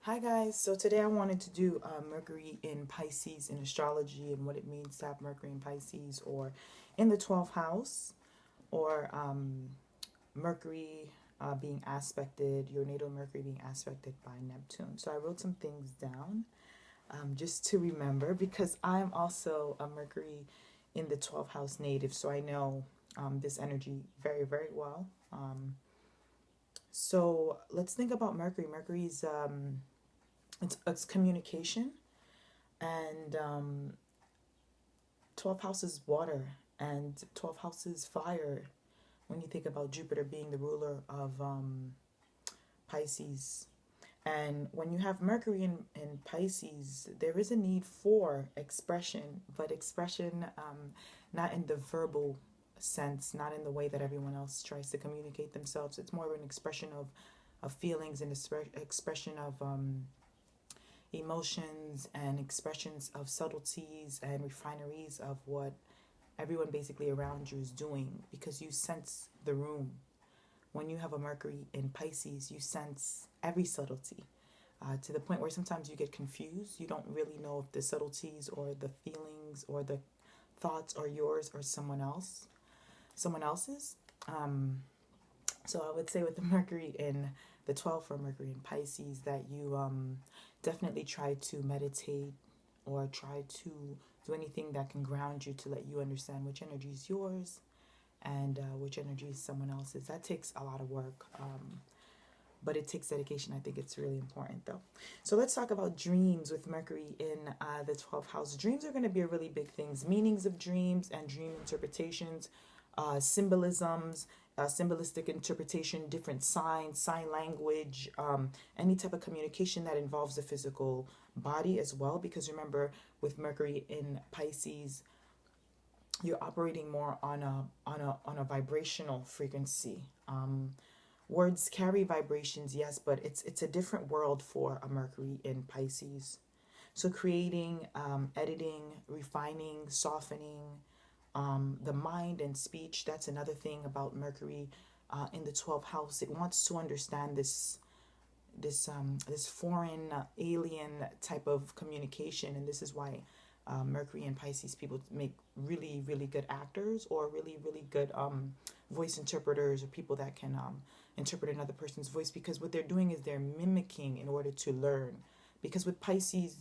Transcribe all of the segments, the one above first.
Hi guys, so today I wanted to do Mercury in Pisces in astrology and what it means to have Mercury in Pisces or in the 12th house or Mercury being aspected, your natal Mercury being aspected by Neptune. So I wrote some things down just to remember because I'm also a Mercury in the 12th house native, so I know this energy very, very well. So let's think about Mercury. Mercury's it's communication, and 12th house is water, and 12th house is fire. When you think about Jupiter being the ruler of Pisces, and when you have Mercury in Pisces, there is a need for expression, but expression not in the verbal sense, not in the way that everyone else tries to communicate themselves. It's more of an expression of feelings and expression of emotions and expressions of subtleties and refineries of what everyone basically around you is doing, because you sense the room. When you have a Mercury in Pisces, you sense every subtlety to the point where sometimes you get confused. You don't really know if the subtleties or the feelings or the thoughts are yours or someone else's. So I would say with the Mercury in the 12th or Mercury in Pisces that you definitely try to meditate or try to do anything that can ground you to let you understand which energy is yours and which energy is someone else's. That takes a lot of work, but it takes dedication. I think it's really important though. So let's talk about dreams with Mercury in the 12th house. Dreams are going to be a really big things, meanings of dreams and dream interpretations, symbolisms, symbolistic interpretation, different signs, sign language, any type of communication that involves the physical body as well. Because remember, with Mercury in Pisces, you're operating more on a vibrational frequency. Words carry vibrations, yes, but it's a different world for a Mercury in Pisces. So creating, editing, refining, softening, the mind and speech. That's another thing about Mercury in the 12th house. It wants to understand this foreign alien type of communication, and this is why Mercury and Pisces people make really, really good actors or really, really good voice interpreters or people that can interpret another person's voice, because what they're doing is they're mimicking in order to learn. Because with Pisces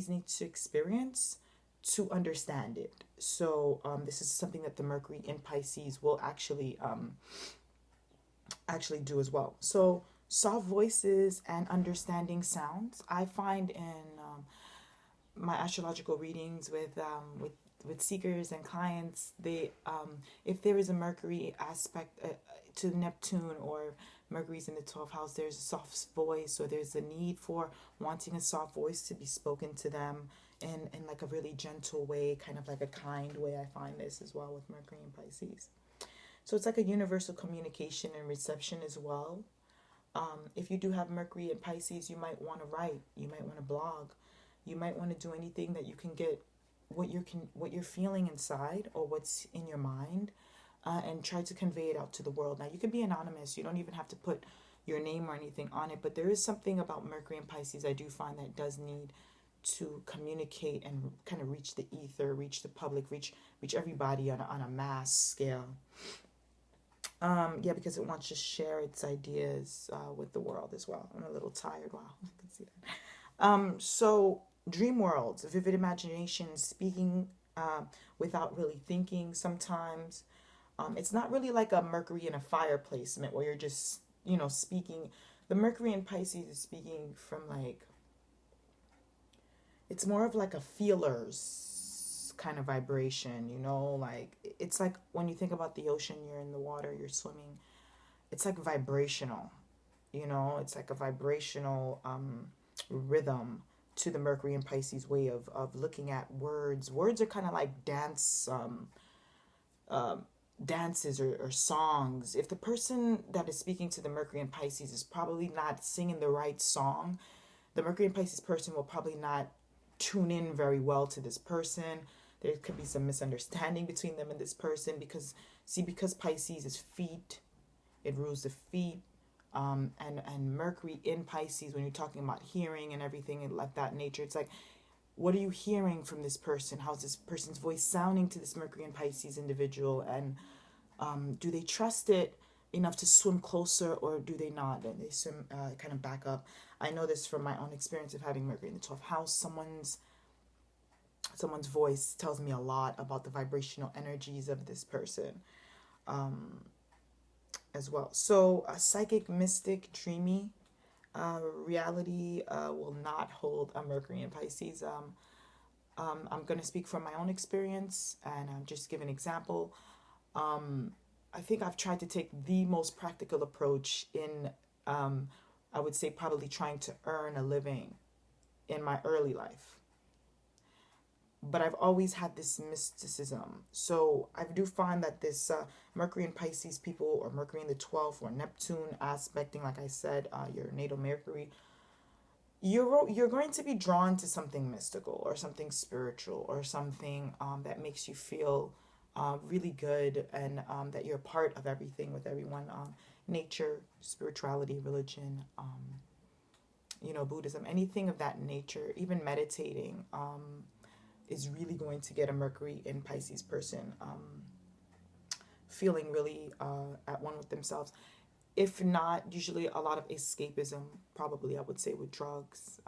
needs to experience to understand it. So this is something that the Mercury in Pisces will actually do as well. So soft voices and understanding sounds. I find in my astrological readings with seekers and clients, they if there is a Mercury aspect to Neptune, or Mercury's in the 12th house, there's a soft voice, or there's a need for wanting a soft voice to be spoken to them in like a really gentle way, kind of like a kind way. I find this as well with Mercury in Pisces. So it's like a universal communication and reception as well. If you do have Mercury in Pisces, you might want to write, you might want to blog, you might want to do anything that you can get what you're feeling inside or what's in your mind, and try to convey it out to the world. Now you can be anonymous, you don't even have to put your name or anything on it, but there is something about Mercury in Pisces I do find that does need to communicate and kind of reach the ether, reach the public, reach everybody on a mass scale. Yeah, because it wants to share its ideas with the world as well. I'm a little tired. Wow, I can see that. So dream worlds, vivid imagination, speaking without really thinking sometimes. It's not really like a Mercury in a fire placement where you're just, speaking. The Mercury in Pisces is speaking from like, it's more of like a feelers kind of vibration, like it's like when you think about the ocean, you're in the water, you're swimming. It's like vibrational, it's like a vibrational rhythm to the Mercury and Pisces way of looking at words. Words are kind of like dances or songs. If the person that is speaking to the Mercury and Pisces is probably not singing the right song, the Mercury and Pisces person will probably not tune in very well to this person. There could be some misunderstanding between them and this person because Pisces is feet. It rules the feet. And Mercury in Pisces, when you're talking about hearing and everything and like that nature, it's like, what are you hearing from this person? How's this person's voice sounding to this Mercury in Pisces individual? And do they trust it enough to swim closer, or do they not? And they swim kind of back up. I know this from my own experience of having Mercury in the 12th house. Someone's voice tells me a lot about the vibrational energies of this person as well. So psychic, mystic, dreamy reality will not hold a Mercury in Pisces. I'm going to speak from my own experience and just give an example. I think I've tried to take the most practical approach in, I would say, probably trying to earn a living in my early life. But I've always had this mysticism. So I do find that this Mercury in Pisces people, or Mercury in the 12th, or Neptune aspecting, like I said, your natal Mercury, you're going to be drawn to something mystical or something spiritual or something that makes you feel really good, and that you're part of everything with everyone. Nature, spirituality, religion, Buddhism, anything of that nature, even meditating is really going to get a Mercury in Pisces person feeling really at one with themselves. If not, usually a lot of escapism, probably I would say with drugs,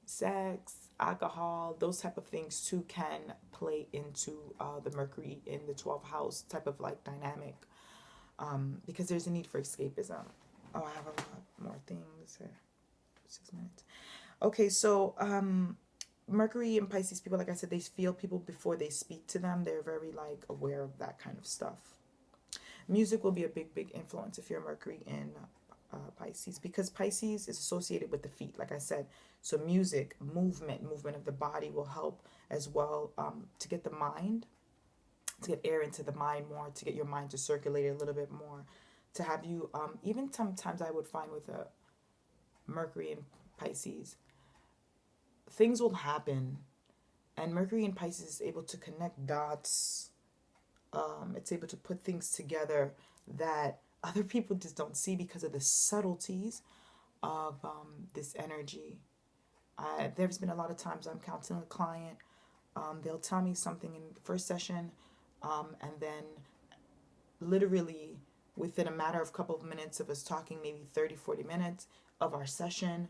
sex, alcohol, those type of things too can play into the Mercury in the 12th house type of like dynamic, because there's a need for escapism. Oh, I have a lot more things here. 6 minutes. Okay, so Mercury in Pisces people, like I said, they feel people before they speak to them. They're very like aware of that kind of stuff. Music will be a big influence if you're Mercury in Pisces, because Pisces is associated with the feet, like I said. So music, movement of the body will help as well, to get the mind, to get air into the mind more, to get your mind to circulate a little bit more, to have you, even sometimes I would find with a Mercury in Pisces, things will happen, and Mercury in Pisces is able to connect dots. It's able to put things together that other people just don't see because of the subtleties of this energy. There's been a lot of times I'm counseling a client. They'll tell me something in the first session, and then literally within a matter of a couple of minutes of us talking, maybe 30-40 minutes of our session,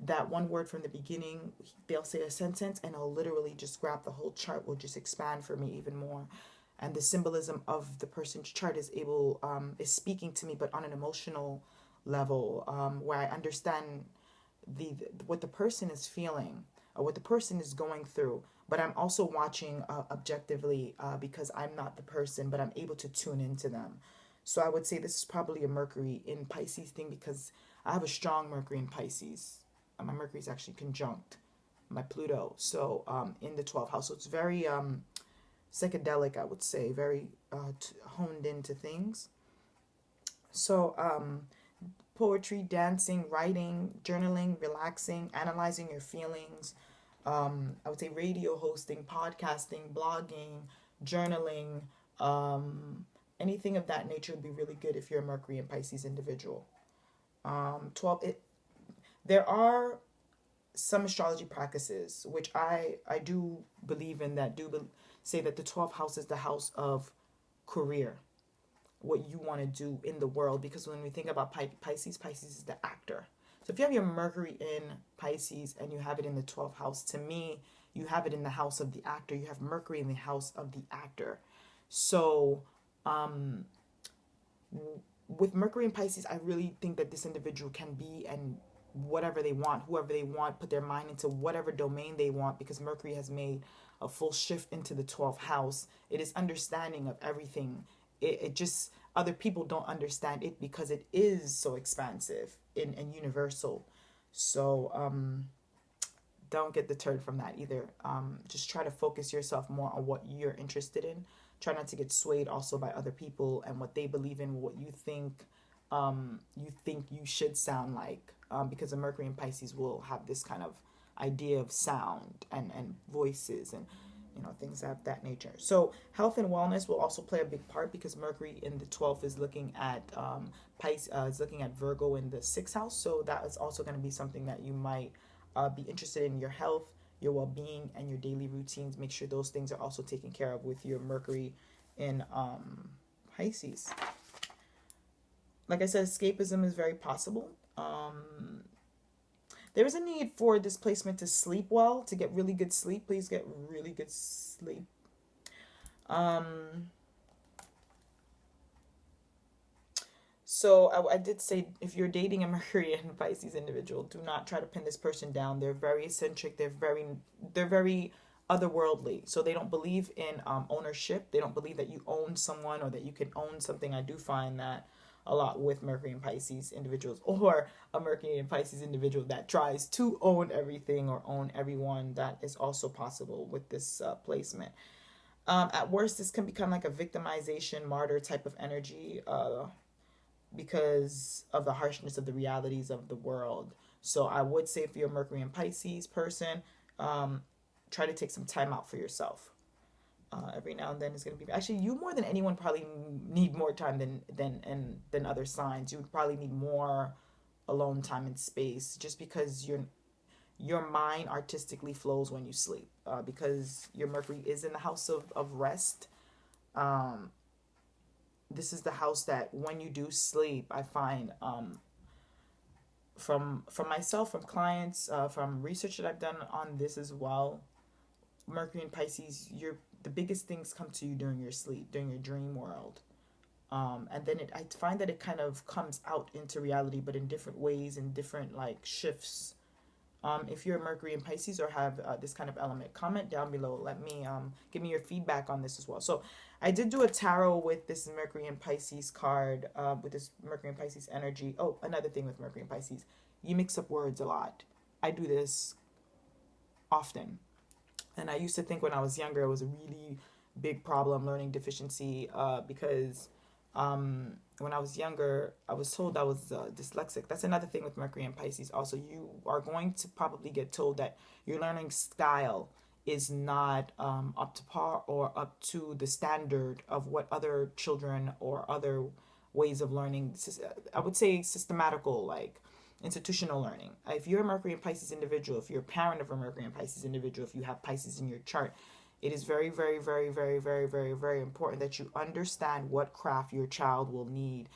that one word from the beginning, they'll say a sentence and it'll literally just grab the whole chart, will just expand for me even more. And the symbolism of the person's chart is speaking to me, but on an emotional level, where I understand what the person is feeling or what the person is going through. But I'm also watching objectively, because I'm not the person, but I'm able to tune into them. So I would say this is probably a Mercury in Pisces thing, because I have a strong Mercury in Pisces. My Mercury is actually conjunct my Pluto. So in the 12th house. So it's very psychedelic, I would say, very honed into things. So poetry, dancing, writing, journaling, relaxing, analyzing your feelings. I would say radio hosting, podcasting, blogging, journaling, anything of that nature would be really good if you're a Mercury and Pisces individual. There are some astrology practices which I do believe in, that say that the 12th house is the house of career, what you want to do in the world. Because when we think about Pisces is the actor. So if you have your Mercury in Pisces and you have it in the 12th house, to me, you have it in the house of the actor. You have Mercury in the house of the actor. So with Mercury in Pisces, I really think that this individual can be and whatever they want, whoever they want, put their mind into whatever domain they want, because Mercury has made a full shift into the 12th house. It is understanding of everything. It just, other people don't understand it because it is so expansive and universal. So don't get deterred from that either. Just try to focus yourself more on what you're interested in. Try not to get swayed also by other people and what they believe in, what you think you should sound like, because the Mercury in Pisces will have this kind of idea of sound and voices, and you know, things of that nature. So health and wellness will also play a big part because Mercury in the 12th is looking at Pisces, is looking at Virgo in the 6th house. So that is also going to be something that you might be interested in: your health, your well-being, and your daily routines. Make sure those things are also taken care of with your Mercury in Pisces. Like I said, escapism is very possible. There is a need for this placement to sleep well, to get really good sleep. Please get really good sleep. So I did say, if you're dating a Mercury and Pisces individual, do not try to pin this person down. They're very eccentric. They're very otherworldly. So they don't believe in ownership. They don't believe that you own someone or that you can own something. I do find that a lot with Mercury and Pisces individuals, or a Mercury and Pisces individual that tries to own everything or own everyone. That is also possible with this placement. At worst, this can become like a victimization, martyr type of energy because of the harshness of the realities of the world. So I would say, if you're a Mercury and Pisces person, try to take some time out for yourself. Every now and then is going to be, actually, you more than anyone probably need more time than other signs. You would probably need more alone time and space, just because your mind artistically flows when you sleep, because your Mercury is in the house of rest. This is the house that when you do sleep, I find from myself, from clients, from research that I've done on this as well, Mercury and Pisces, the biggest things come to you during your sleep, during your dream world. And then I find that it kind of comes out into reality, but in different ways, in different like shifts. If you're a Mercury and Pisces or have this kind of element, comment down below. Let me give me your feedback on this as well. So I did do a tarot with this Mercury and Pisces card, with this Mercury and Pisces energy. Oh, another thing with Mercury and Pisces, you mix up words a lot. I do this often. And I used to think when I was younger it was a really big problem, learning deficiency, because when I was younger, I was told I was dyslexic. That's another thing with Mercury and Pisces. Also, you are going to probably get told that your learning style is not up to par or up to the standard of what other children or other ways of learning, I would say systematical, like institutional learning. If you're a Mercury and Pisces individual, if you're a parent of a Mercury and Pisces individual, if you have Pisces in your chart, it is very, very, very, very, very, very, very important that you understand what craft your child will need,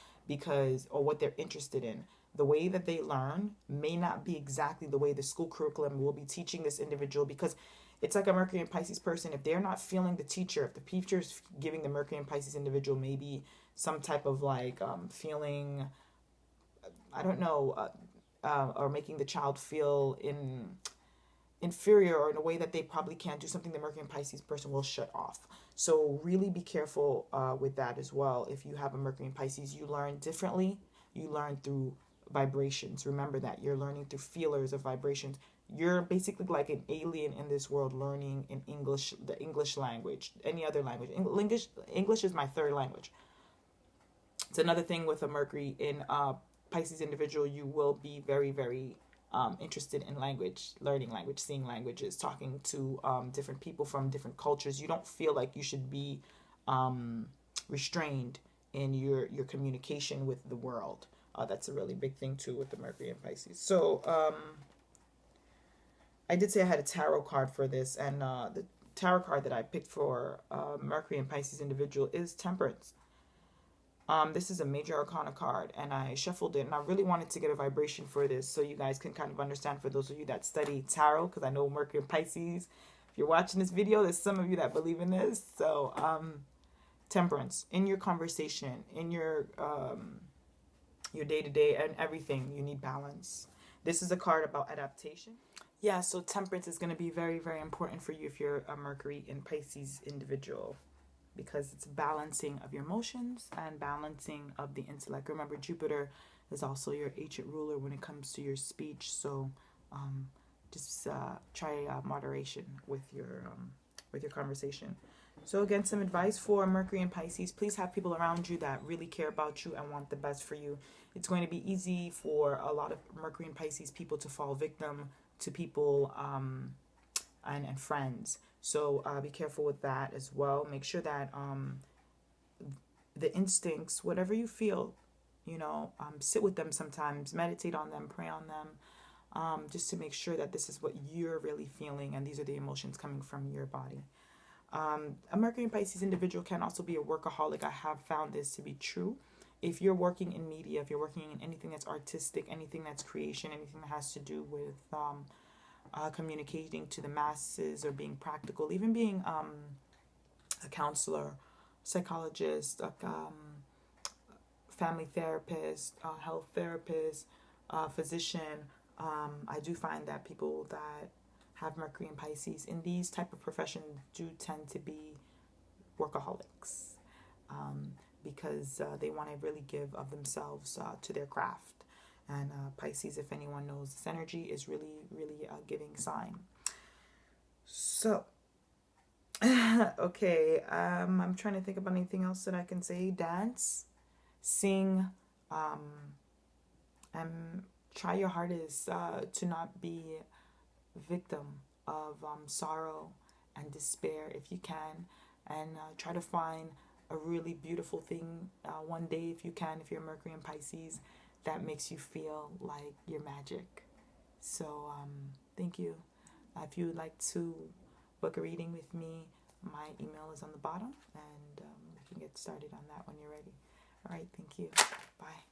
or what they're interested in. The way that they learn may not be exactly the way the school curriculum will be teaching this individual, because it's like a Mercury and Pisces person. If they're not feeling the teacher, if the teacher's giving the Mercury and Pisces individual maybe some type of like feeling, I don't know, or making the child feel inferior, or in a way that they probably can't do something, the Mercury and Pisces person will shut off. So really be careful with that as well. If you have a Mercury and Pisces, you learn differently. You learn through vibrations. Remember that you're learning through feelers of vibrations. You're basically like an alien in this world, learning in English, the English language, any other language. English is my third language. It's another thing with a Mercury in Pisces individual. You will be very, very interested in language, learning language, seeing languages, talking to different people from different cultures. You don't feel like you should be restrained in your communication with the world. That's a really big thing too with the Mercury and Pisces. So I did say I had a tarot card for this, and the tarot card that I picked for Mercury and Pisces individual is Temperance. This is a major arcana card, and I shuffled it, and I really wanted to get a vibration for this so you guys can kind of understand, for those of you that study tarot, because I know Mercury and Pisces, if you're watching this video, there's some of you that believe in this. So Temperance, in your conversation, in your day-to-day and everything, you need balance. This is a card about adaptation. Yeah, so Temperance is going to be very, very important for you if you're a Mercury and Pisces individual, because it's balancing of your emotions and balancing of the intellect. Remember, Jupiter is also your ancient ruler when it comes to your speech. So just try moderation with your conversation. So again, some advice for Mercury and Pisces. Please have people around you that really care about you and want the best for you. It's going to be easy for a lot of Mercury and Pisces people to fall victim to people and friends. So be careful with that as well. Make sure that the instincts, whatever you feel, sit with them sometimes, meditate on them, pray on them, just to make sure that this is what you're really feeling and these are the emotions coming from your body. A Mercury in Pisces individual can also be a workaholic. I have found this to be true. If you're working in media, if you're working in anything that's artistic, anything that's creation, anything that has to do with communicating to the masses or being practical, even being a counselor, psychologist, family therapist, health therapist, physician, I do find that people that have Mercury and Pisces in these type of professions do tend to be workaholics, because they want to really give of themselves to their craft. And Pisces, if anyone knows this energy, is really, really a giving sign. So, okay, I'm trying to think about anything else that I can say. Dance, sing, and try your hardest to not be victim of sorrow and despair if you can, and try to find a really beautiful thing one day if you can, if you're Mercury and Pisces, that makes you feel like you're magic. So thank you. If you would like to book a reading with me, my email is on the bottom, and we can get started on that when you're ready. All right, thank you. Bye.